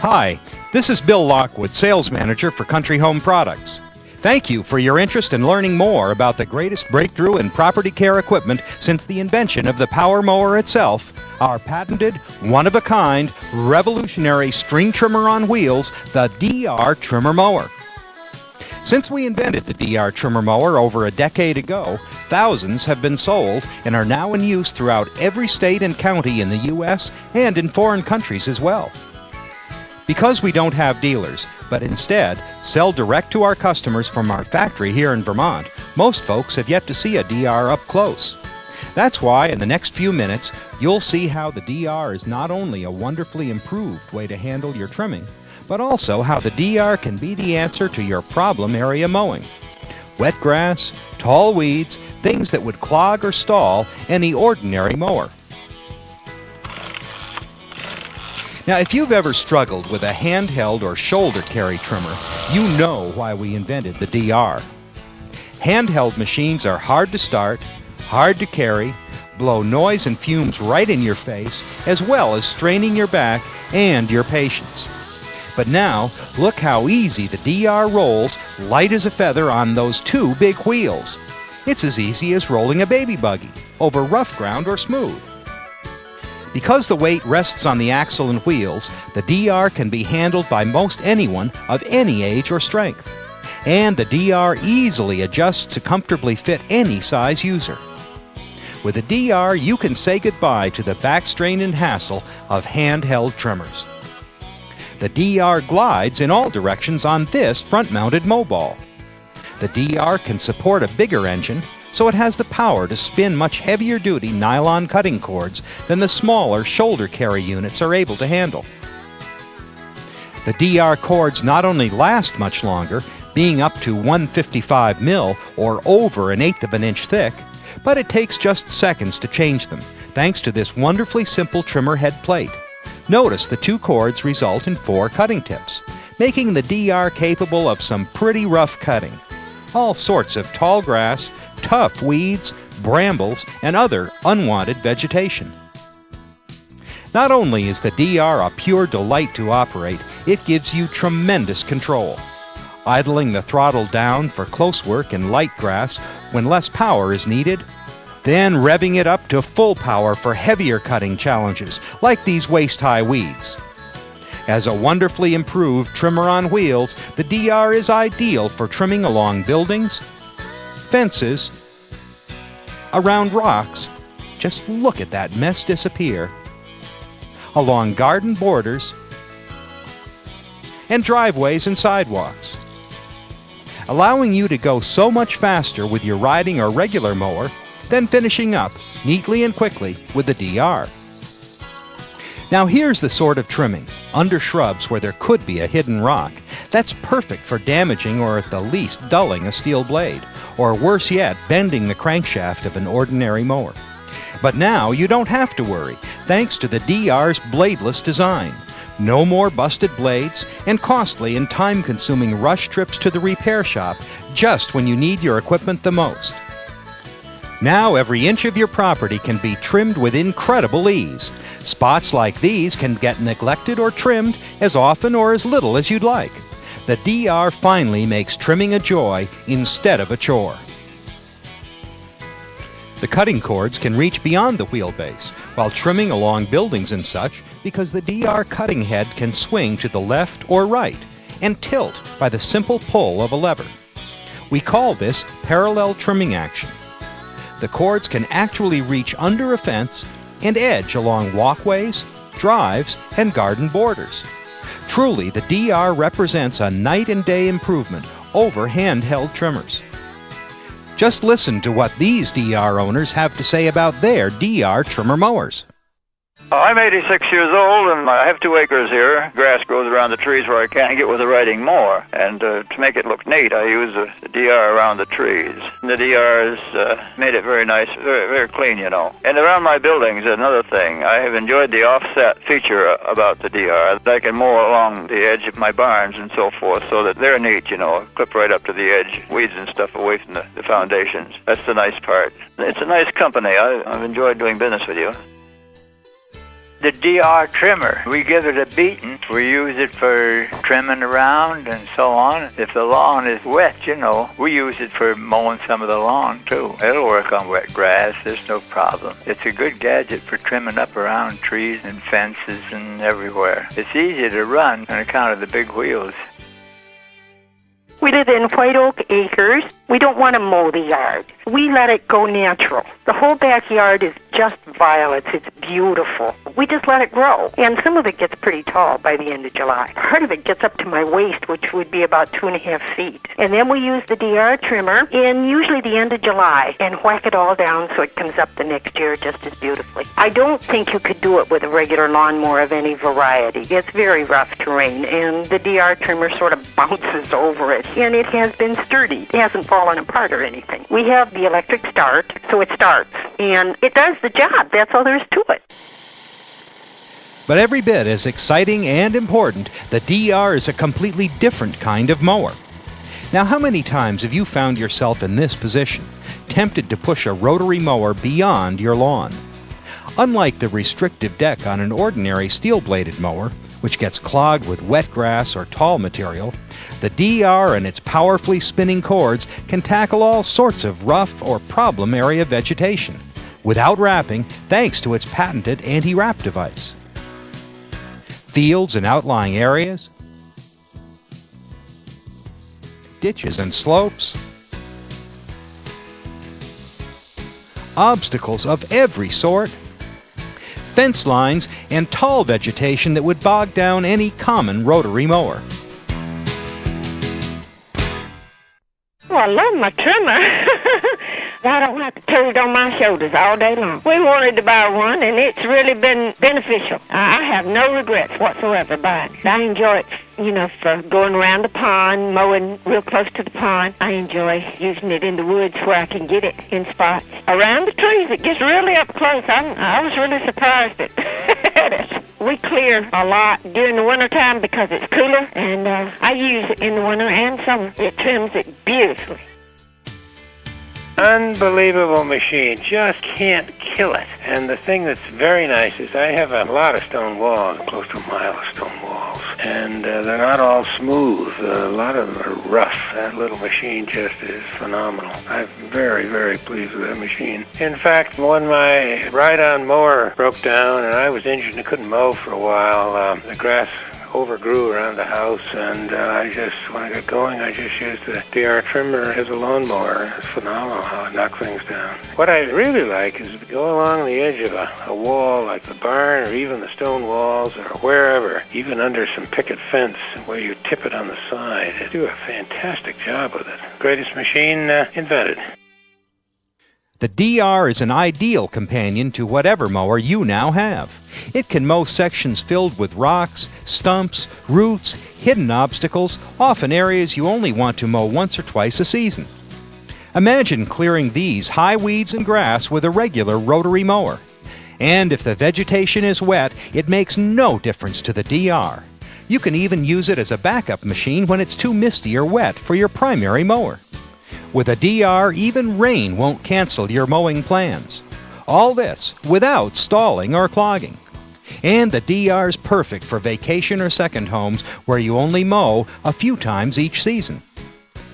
Hi, this is Bill Lockwood, Sales Manager for Country Home Products. Thank you for your interest in learning more about the greatest breakthrough in property care equipment since the invention of the power mower itself, our patented, one-of-a-kind, revolutionary string trimmer on wheels, the DR TrimmerMower. Since we invented the DR TrimmerMower over a decade ago, thousands have been sold and are now in use throughout every state and county in the U.S. and in foreign countries as well. Because we don't have dealers, but instead sell direct to our customers from our factory here in Vermont, most folks have yet to see a DR up close. That's why in the next few minutes, you'll see how the DR is not only a wonderfully improved way to handle your trimming, but also how the DR can be the answer to your problem area mowing. Wet grass, tall weeds, things that would clog or stall any ordinary mower. Now, if you've ever struggled with a handheld or shoulder carry trimmer, you know why we invented the DR. Handheld machines are hard to start, hard to carry, blow noise and fumes right in your face, as well as straining your back and your patience. But now, look how easy the DR rolls, light as a feather on those two big wheels. It's as easy as rolling a baby buggy over rough ground or smooth. Because the weight rests on the axle and wheels, the DR can be handled by most anyone of any age or strength. And the DR easily adjusts to comfortably fit any size user. With a DR, you can say goodbye to the back strain and hassle of handheld trimmers. The DR glides in all directions on this front-mounted mow ball. The DR can support a bigger engine, so it has the power to spin much heavier-duty nylon cutting cords than the smaller shoulder carry units are able to handle. The DR cords not only last much longer, being up to 155 mil or over 1/8 of an inch thick, but it takes just seconds to change them, thanks to this wonderfully simple trimmer head plate. Notice the two cords result in 4 cutting tips, making the DR capable of some pretty rough cutting. All sorts of tall grass, tough weeds, brambles, and other unwanted vegetation. Not only is the DR a pure delight to operate, it gives you tremendous control. Idling the throttle down for close work and light grass when less power is needed, then revving it up to full power for heavier cutting challenges like these waist-high weeds. As a wonderfully improved trimmer on wheels, the DR is ideal for trimming along buildings, fences, around rocks, just look at that mess disappear, along garden borders, and driveways and sidewalks, allowing you to go so much faster with your riding or regular mower than finishing up neatly and quickly with the DR. Now here's the sort of trimming, under shrubs where there could be a hidden rock, that's perfect for damaging or at the least dulling a steel blade, or worse yet, bending the crankshaft of an ordinary mower. But now you don't have to worry, thanks to the DR's bladeless design. No more busted blades and costly and time-consuming rush trips to the repair shop just when you need your equipment the most. Now every inch of your property can be trimmed with incredible ease. Spots like these can get neglected or trimmed as often or as little as you'd like. The DR finally makes trimming a joy instead of a chore. The cutting cords can reach beyond the wheelbase while trimming along buildings and such because the DR cutting head can swing to the left or right and tilt by the simple pull of a lever. We call this parallel trimming action. The cords can actually reach under a fence and edge along walkways, drives, and garden borders. Truly, the DR represents a night and day improvement over handheld trimmers. Just listen to what these DR owners have to say about their DR trimmer mowers. I'm 86 years old and I have 2 acres here. Grass grows around the trees where I can't get with a riding mower. And to make it look neat, I use the DR around the trees. And the DR has made it very nice, very clean, you know. And around my buildings, another thing, I have enjoyed the offset feature about the DR. I can mow along the edge of my barns and so forth so that they're neat, you know, clip right up to the edge, weeds and stuff away from the foundations. That's the nice part. It's a nice company. I've enjoyed doing business with you. the DR trimmer. We give it a beating. We use it for trimming around and so on. If the lawn is wet, we use it for mowing some of the lawn too. It'll work on wet grass. There's no problem. It's a good gadget for trimming up around trees and fences and everywhere. It's easy to run on account of the big wheels. We live in White Oak Acres. We don't want to mow the yard. We let it go natural. The whole backyard is just violets. It's beautiful. We just let it grow. And some of it gets pretty tall by the end of July. Part of it gets up to my waist, which would be about 2.5 feet. And then we use the DR trimmer in usually the end of July and whack it all down so it comes up the next year just as beautifully. I don't think you could do it with a regular lawnmower of any variety. It's very rough terrain, and the DR trimmer sort of bounces over it. And it has been sturdy. It hasn't fallen apart or anything. We have the electric start, so it starts. And it does the job. That's all there is to it. But every bit as exciting and important, the DR is a completely different kind of mower. Now, how many times have you found yourself in this position, tempted to push a rotary mower beyond your lawn? Unlike the restrictive deck on an ordinary steel-bladed mower, which gets clogged with wet grass or tall material, the DR and its powerfully spinning cords can tackle all sorts of rough or problem area vegetation without wrapping, thanks to its patented anti-wrap device. Fields and outlying areas, ditches and slopes, obstacles of every sort, fence lines, and tall vegetation that would bog down any common rotary mower. Oh, I love my trimmer. I don't have to tote it on my shoulders all day long. We wanted to buy one, and it's really been beneficial. I have no regrets whatsoever buying it. I enjoy it, for going around the pond, mowing real close to the pond. I enjoy using it in the woods where I can get it in spots. Around the trees, it gets really up close. I was really surprised at it. We clear a lot during the wintertime because it's cooler, and I use it in the winter and summer. It trims it beautifully. Unbelievable machine. Just can't kill it. And the thing that's very nice is I have a lot of stone walls, close to a mile of stone walls. And they're not all smooth. A lot of them are rough. That little machine just is phenomenal. I'm very, very pleased with that machine. In fact, when my ride-on mower broke down and I was injured and couldn't mow for a while, the grass overgrew around the house, and when I got going, I just used the DR trimmer as a lawnmower. It's phenomenal how it knocks things down. What I really like is to go along the edge of a wall like the barn or even the stone walls or wherever, even under some picket fence where you tip it on the side. They do a fantastic job with it. Greatest machine invented. The DR is an ideal companion to whatever mower you now have. It can mow sections filled with rocks, stumps, roots, hidden obstacles, often areas you only want to mow once or twice a season. Imagine clearing these high weeds and grass with a regular rotary mower. And if the vegetation is wet, it makes no difference to the DR. You can even use it as a backup machine when it's too misty or wet for your primary mower. With a DR, even rain won't cancel your mowing plans. All this without stalling or clogging. And the DR's perfect for vacation or second homes where you only mow a few times each season.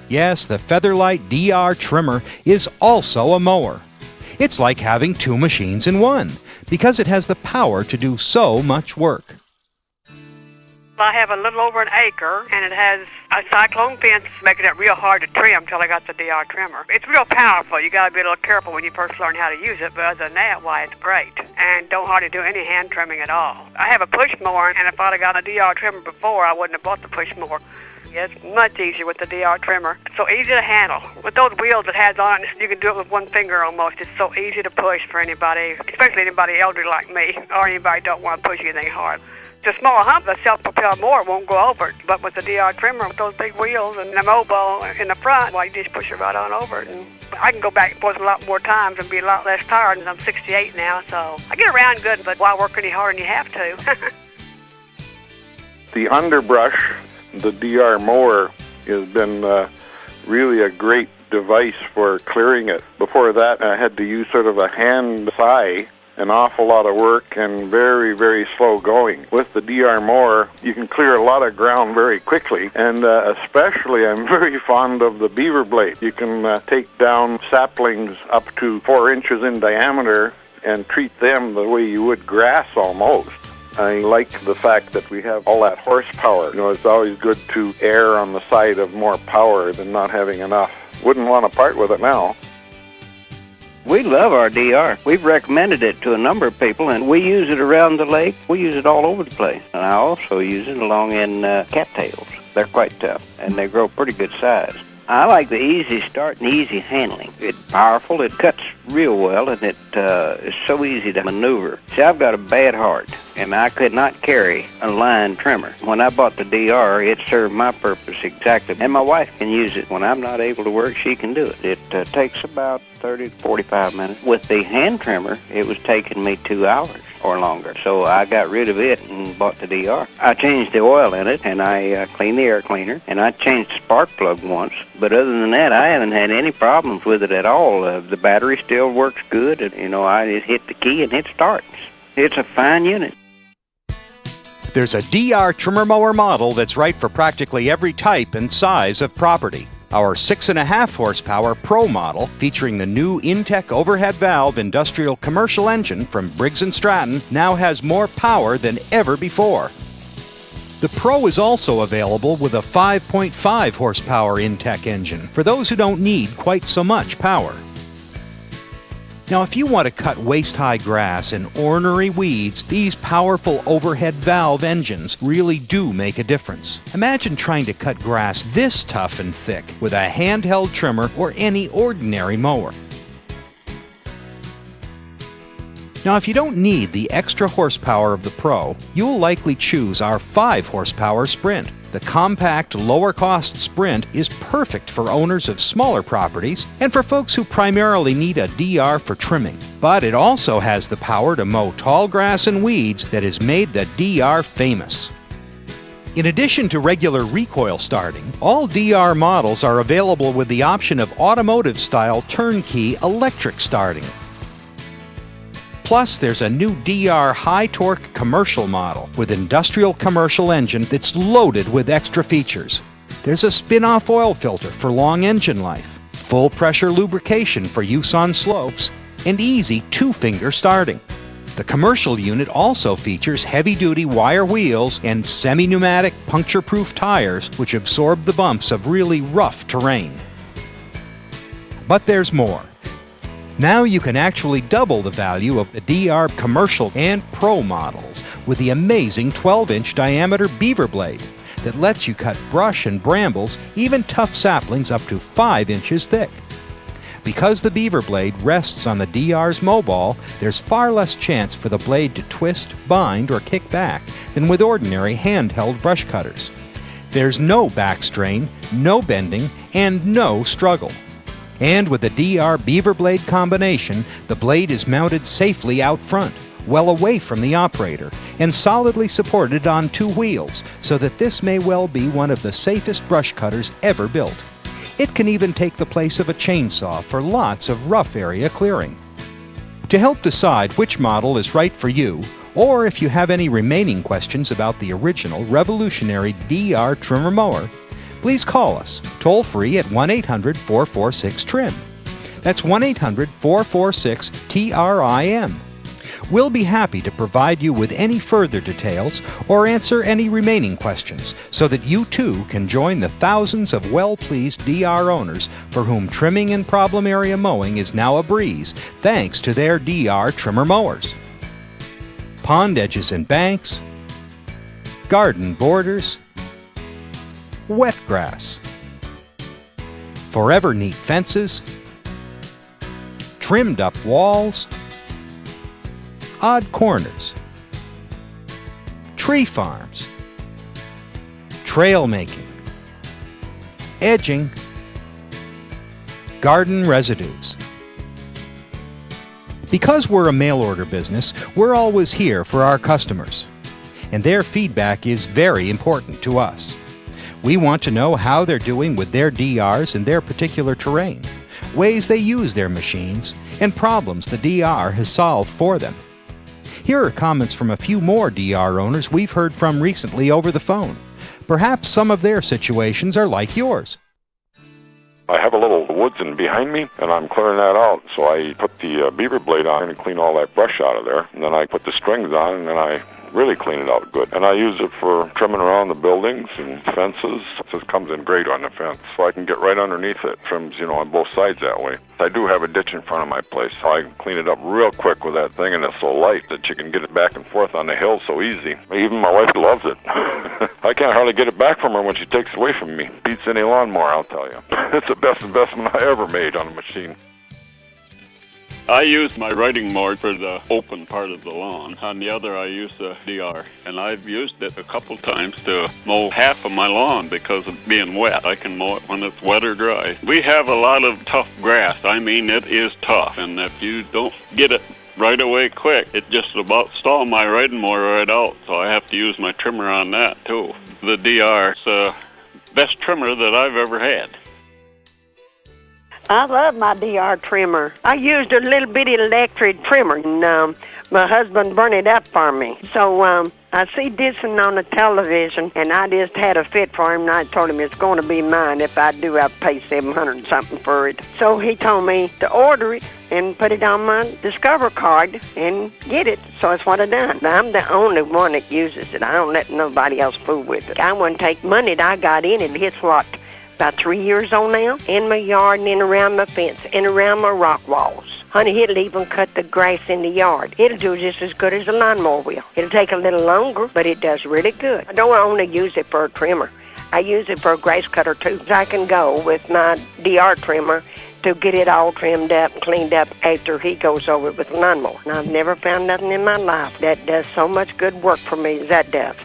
Yes, the Featherlight DR trimmer is also a mower. It's like having two machines in one, because it has the power to do so much work. I have a little over an acre, and it has a cyclone fence making it real hard to trim till I got the DR trimmer. It's real powerful. You got to be a little careful when you first learn how to use it, but other than that, why, it's great. And don't hardly do any hand trimming at all. I have a push mower, and if I'd have got a DR trimmer before, I wouldn't have bought the push mower. It's much easier with the DR trimmer. It's so easy to handle. With those wheels it has on it, you can do it with one finger almost. It's so easy to push for anybody, especially anybody elderly like me, or anybody who don't want to push anything hard. It's a small hump, the self-propelled mower won't go over it. But with the DR trimmer, with those big wheels and the mobile in the front, well, you just push it right on over it. And I can go back and forth a lot more times and be a lot less tired. And I'm 68 now, so I get around good, but why work any harder than you have to? The underbrush, the DR mower, has been really a great device for clearing it. Before that, I had to use sort of a hand sigh, an awful lot of work and very, very slow going. With the DR mower, you can clear a lot of ground very quickly, and especially I'm very fond of the beaver blade. You can take down saplings up to 4 inches in diameter and treat them the way you would grass almost. I like the fact that we have all that horsepower. You know, it's always good to err on the side of more power than not having enough. Wouldn't want to part with it now. We love our DR. We've recommended it to a number of people, and we use it around the lake. We use it all over the place. And I also use it along in cattails. They're quite tough, and they grow pretty good size. I like the easy start and easy handling. It's powerful, it cuts real well, and it is so easy to maneuver. See, I've got a bad heart, and I could not carry a line trimmer. When I bought the DR, it served my purpose exactly. And my wife can use it. When I'm not able to work, she can do it. It takes about 30 to 45 minutes. With the hand trimmer, it was taking me 2 hours or longer. So I got rid of it and bought the DR. I changed the oil in it, and I cleaned the air cleaner, and I changed the spark plug once. But other than that, I haven't had any problems with it at all. The battery still works good. And, you know, I just hit the key and it starts. It's a fine unit. There's a DR trimmer mower model that's right for practically every type and size of property. Our 6.5 horsepower Pro model, featuring the new Intech overhead valve industrial commercial engine from Briggs & Stratton, now has more power than ever before. The Pro is also available with a 5.5 horsepower Intech engine for those who don't need quite so much power. Now, if you want to cut waist-high grass and ornery weeds, these powerful overhead valve engines really do make a difference. Imagine trying to cut grass this tough and thick with a handheld trimmer or any ordinary mower. Now, if you don't need the extra horsepower of the Pro, you'll likely choose our 5 horsepower Sprint. The compact, lower-cost Sprint is perfect for owners of smaller properties and for folks who primarily need a DR for trimming. But it also has the power to mow tall grass and weeds that has made the DR famous. In addition to regular recoil starting, all DR models are available with the option of automotive-style turnkey electric starting. Plus, there's a new DR high-torque commercial model with industrial commercial engine that's loaded with extra features. There's a spin-off oil filter for long engine life, full-pressure lubrication for use on slopes, and easy 2-finger starting. The commercial unit also features heavy-duty wire wheels and semi-pneumatic puncture-proof tires which absorb the bumps of really rough terrain. But there's more. Now you can actually double the value of the DR Commercial and Pro models with the amazing 12-inch diameter beaver blade that lets you cut brush and brambles, even tough saplings up to 5 inches thick. Because the beaver blade rests on the DR's mow ball, there's far less chance for the blade to twist, bind, or kick back than with ordinary handheld brush cutters. There's no back strain, no bending, and no struggle. And with the DR beaver blade combination, the blade is mounted safely out front, well away from the operator, and solidly supported on 2 wheels, so that this may well be one of the safest brush cutters ever built. It can even take the place of a chainsaw for lots of rough area clearing. To help decide which model is right for you, or if you have any remaining questions about the original revolutionary DR trimmer mower, please call us toll-free at 1-800-446-TRIM. That's 1-800-446-TRIM. We'll be happy to provide you with any further details or answer any remaining questions so that you too can join the thousands of well-pleased DR owners for whom trimming and problem area mowing is now a breeze thanks to their DR trimmer mowers. Pond edges and banks, garden borders, wet grass, forever neat fences, trimmed up walls, odd corners, tree farms, trail making, edging, garden residues. Because we're a mail order business, we're always here for our customers, and their feedback is very important to us. We want to know how they're doing with their DRs in their particular terrain, ways they use their machines, and problems the DR has solved for them. Here are comments from a few more DR owners we've heard from recently over the phone. Perhaps some of their situations are like yours. I have a little woods in behind me, and I'm clearing that out. So I put the beaver blade on and clean all that brush out of there. And then I put the strings on, and then I really clean it out good. And I use it for trimming around the buildings and fences. It just comes in great on the fence, so I can get right underneath it. Trims, on both sides that way. I do have a ditch in front of my place, so I can clean it up real quick with that thing, and it's so light that you can get it back and forth on the hill so easy. Even my wife loves it. I can't hardly get it back from her when she takes it away from me. Beats any lawnmower, I'll tell you. It's the best investment I ever made on a machine. I use my riding mower for the open part of the lawn. On the other, I use the DR. And I've used it a couple times to mow half of my lawn because of being wet. I can mow it when it's wet or dry. We have a lot of tough grass. I mean, it is tough. And if you don't get it right away quick, it just about stalled my riding mower right out. So I have to use my trimmer on that, too. The DR is the best trimmer that I've ever had. I love my DR trimmer. I used a little bitty electric trimmer, and my husband burned it up for me. So I see this one on the television, and I just had a fit for him, and I told him it's going to be mine. If I do, I'll pay $700 and something for it. So he told me to order it and put it on my Discover card and get it. So that's what I done. I'm the only one that uses it. I don't let nobody else fool with it. I wouldn't take money that I got in it. It's what, about 3 years old now, in my yard and in around my fence and around my rock walls. Honey, it'll even cut the grass in the yard. It'll do just as good as a lawnmower will. It'll take a little longer, but it does really good. I don't only use it for a trimmer. I use it for a grass cutter, too. I can go with my DR trimmer to get it all trimmed up and cleaned up after he goes over it with a lawnmower. And I've never found nothing in my life that does so much good work for me as that does.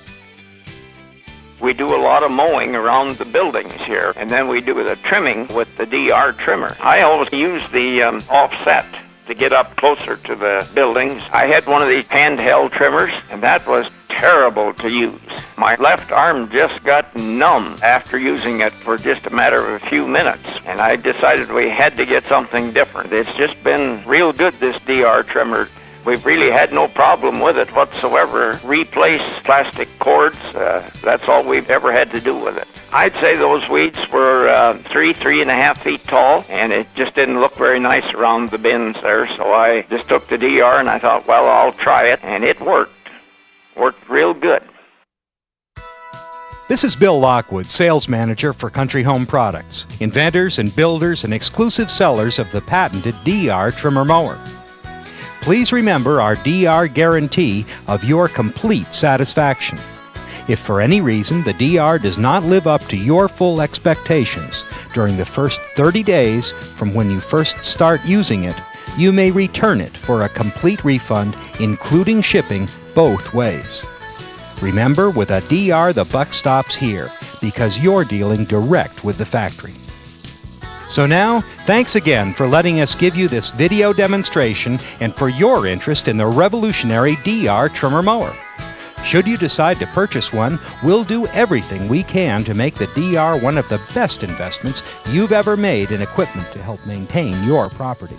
We do a lot of mowing around the buildings here, and then we do the trimming with the DR trimmer. I always use the offset to get up closer to the buildings. I had one of these handheld trimmers, and that was terrible to use. My left arm just got numb after using it for just a matter of a few minutes, and I decided we had to get something different. It's just been real good, this DR trimmer. We've really had no problem with it whatsoever. Replace plastic cords, that's all we've ever had to do with it. I'd say those weeds were 3.5 feet tall, and it just didn't look very nice around the bins there, so I just took the DR and I thought, well, I'll try it, and it worked. Worked real good. This is Bill Lockwood, Sales Manager for Country Home Products, inventors and builders and exclusive sellers of the patented DR trimmer mower. Please remember our DR guarantee of your complete satisfaction. If for any reason the DR does not live up to your full expectations during the first 30 days from when you first start using it, you may return it for a complete refund, including shipping both ways. Remember, with a DR, the buck stops here because you're dealing direct with the factory. So now, thanks again for letting us give you this video demonstration and for your interest in the revolutionary DR trimmer mower. Should you decide to purchase one, we'll do everything we can to make the DR one of the best investments you've ever made in equipment to help maintain your property.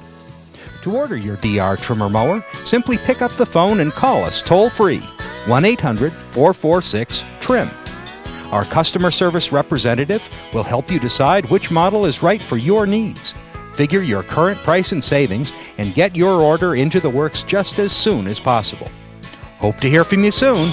To order your DR trimmer mower, simply pick up the phone and call us toll-free, 1-800-446-TRIM. Our customer service representative will help you decide which model is right for your needs. Figure your current price and savings and get your order into the works just as soon as possible. Hope to hear from you soon.